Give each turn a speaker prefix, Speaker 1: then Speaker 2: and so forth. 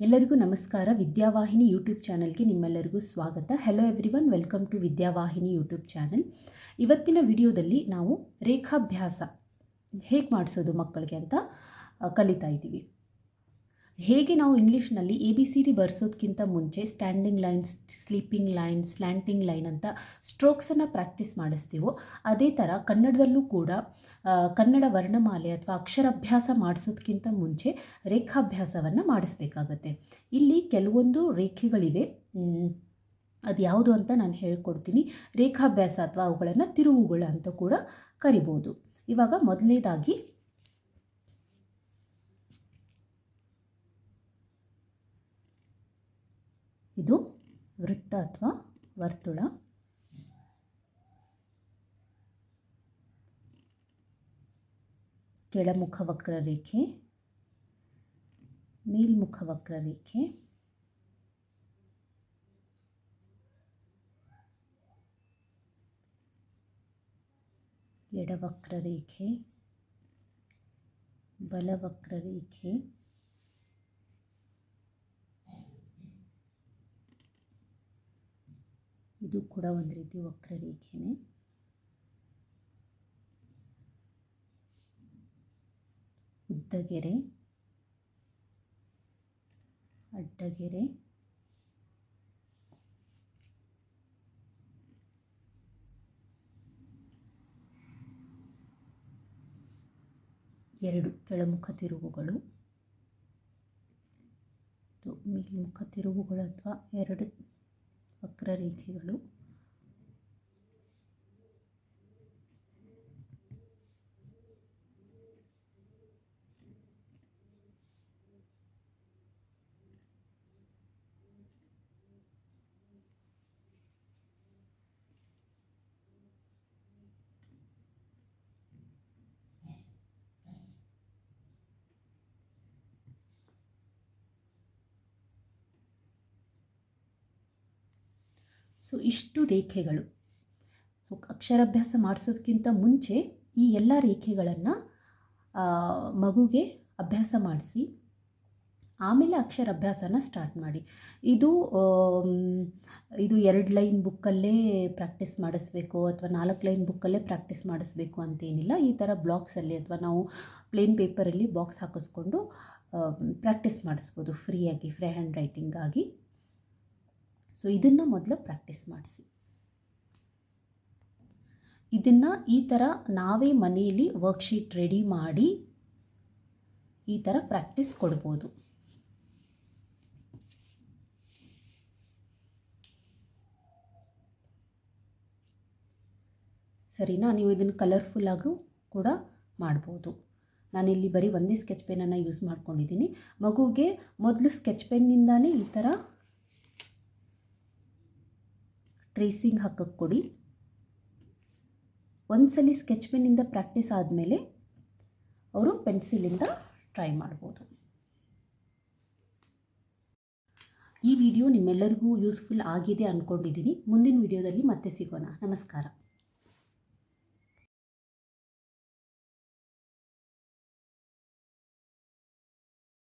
Speaker 1: ಎಲ್ಲರಿಗೂ ನಮಸ್ಕಾರ. ವಿದ್ಯಾವಾಹಿನಿ ಯೂಟ್ಯೂಬ್ ಚಾನಲ್ಗೆ ನಿಮ್ಮೆಲ್ಲರಿಗೂ ಸ್ವಾಗತ. Hello everyone, welcome to Vidyavahini YouTube channel. ಇವತ್ತಿನ ವಿಡಿಯೋದಲ್ಲಿ ನಾವು ರೇಖಾಭ್ಯಾಸ ಹೇಗೆ ಮಾಡಿಸೋದು ಮಕ್ಕಳಿಗೆ ಅಂತ ಕಲಿತಾ ಇದ್ದೀವಿ. ಹೇಗೆ ನಾವು ಇಂಗ್ಲೀಷ್ನಲ್ಲಿ ABCD ಬರ್ಸೋದಕ್ಕಿಂತ ಮುಂಚೆ standing line, sleeping line, slanting line ಅಂತ ಸ್ಟ್ರೋಕ್ಸನ್ನು ಪ್ರಾಕ್ಟೀಸ್ ಮಾಡಿಸ್ತೀವೋ ಅದೇ ಥರ ಕನ್ನಡದಲ್ಲೂ ಕೂಡ ಕನ್ನಡ ವರ್ಣಮಾಲೆ ಅಥವಾ ಅಕ್ಷರಾಭ್ಯಾಸ ಮಾಡಿಸೋದಕ್ಕಿಂತ ಮುಂಚೆ ರೇಖಾಭ್ಯಾಸವನ್ನು ಮಾಡಿಸ್ಬೇಕಾಗತ್ತೆ. ಇಲ್ಲಿ ಕೆಲವೊಂದು ರೇಖೆಗಳಿವೆ, ಅದು ಯಾವುದು ಅಂತ ನಾನು ಹೇಳ್ಕೊಡ್ತೀನಿ. ರೇಖಾಭ್ಯಾಸ ಅಥವಾ ಅವುಗಳನ್ನು ತಿರುವುಗಳು ಅಂತ ಕೂಡ ಕರಿಬೋದು. ಇವಾಗ ಮೊದಲನೇದಾಗಿ ಇದು ವೃತ್ತ ಅಥವಾ ವರ್ತುಳ. ಕೆಳಮುಖ ವಕ್ರರೇಖೆ, ಮೇಲ್ಮುಖ ವಕ್ರರೇಖೆ, ಎಡವಕ್ರರೇಖೆ, ಬಲವಕ್ರರೇಖೆ, ಇದು ಕೂಡ ಒಂದು ರೀತಿ ವಕ್ರರೇಖೆನೇ, ಉದ್ದಗೆರೆ, ಅಡ್ಡಗೆರೆ, ಎರಡು ಕೆಳಮುಖ ತಿರುವುಗಳು, ಮೇಲ್ಮುಖ ತಿರುವುಗಳು ಅಥವಾ ಎರಡು ವಕ್ರರೇಖೆಗಳು, ಇಷ್ಟು ರೇಖೆಗಳು. ಅಕ್ಷರಾಭ್ಯಾಸ ಮಾಡಿಸೋದಕ್ಕಿಂತ ಮುಂಚೆ ಈ ಎಲ್ಲ ರೇಖೆಗಳನ್ನು ಮಗುಗೆ ಅಭ್ಯಾಸ ಮಾಡಿಸಿ ಆಮೇಲೆ ಅಕ್ಷರಾಭ್ಯಾಸನ ಸ್ಟಾರ್ಟ್ ಮಾಡಿ. ಇದು 2 ಲೈನ್ ಬುಕ್ಕಲ್ಲೇ ಪ್ರಾಕ್ಟೀಸ್ ಮಾಡಿಸ್ಬೇಕು ಅಥವಾ 4 ಲೈನ್ ಬುಕ್ಕಲ್ಲೇ ಪ್ರಾಕ್ಟೀಸ್ ಮಾಡಿಸ್ಬೇಕು ಅಂತೇನಿಲ್ಲ. ಈ ಥರ ಬ್ಲಾಕ್ಸಲ್ಲಿ ಅಥವಾ ನಾವು ಪ್ಲೇನ್ ಪೇಪರಲ್ಲಿ ಬಾಕ್ಸ್ ಹಾಕಿಸ್ಕೊಂಡು ಪ್ರಾಕ್ಟೀಸ್ ಮಾಡಿಸ್ಬೋದು ಫ್ರೀಯಾಗಿ, ಫ್ರೀ ಹ್ಯಾಂಡ್ ರೈಟಿಂಗಾಗಿ. ಇದನ್ನು ಮೊದಲು ಪ್ರಾಕ್ಟೀಸ್ ಮಾಡಿಸಿ. ಇದನ್ನು ಈ ಥರ ನಾವೇ ಮನೆಯಲ್ಲಿ ವರ್ಕ್ಶೀಟ್ ರೆಡಿ ಮಾಡಿ ಈ ಥರ ಪ್ರಾಕ್ಟೀಸ್ ಕೊಡ್ಬೋದು. ಸರಿನಾ? ನೀವು ಇದನ್ನು ಕಲರ್ಫುಲ್ಲಾಗೂ ಕೂಡ ಮಾಡ್ಬೋದು. ನಾನಿಲ್ಲಿ ಬರೀ ಒಂದೇ ಸ್ಕೆಚ್ ಪೆನ್ನನ್ನು ಯೂಸ್ ಮಾಡ್ಕೊಂಡಿದ್ದೀನಿ. ಮಗುಗೆ ಮೊದಲು ಸ್ಕೆಚ್ ಪೆನ್ನಿಂದಾನೇ ಈ ಥರ ಟ್ರೇಸಿಂಗ್ ಹಾಕಕ್ಕೆ ಕೊಡಿ. ಒಂದ್ಸಲಿ ಸ್ಕೆಚ್ ಪೆನ್ನಿಂದ ಪ್ರಾಕ್ಟೀಸ್ ಆದಮೇಲೆ ಅವರು ಪೆನ್ಸಿಲಿಂದ ಟ್ರೈ ಮಾಡ್ಬೋದು. ಈ ವಿಡಿಯೋ ನಿಮ್ಮೆಲ್ಲರಿಗೂ ಯೂಸ್ಫುಲ್ ಆಗಿದೆ ಅಂದ್ಕೊಂಡಿದ್ದೀನಿ. ಮುಂದಿನ ವಿಡಿಯೋದಲ್ಲಿ ಮತ್ತೆ ಸಿಗೋಣ. ನಮಸ್ಕಾರ.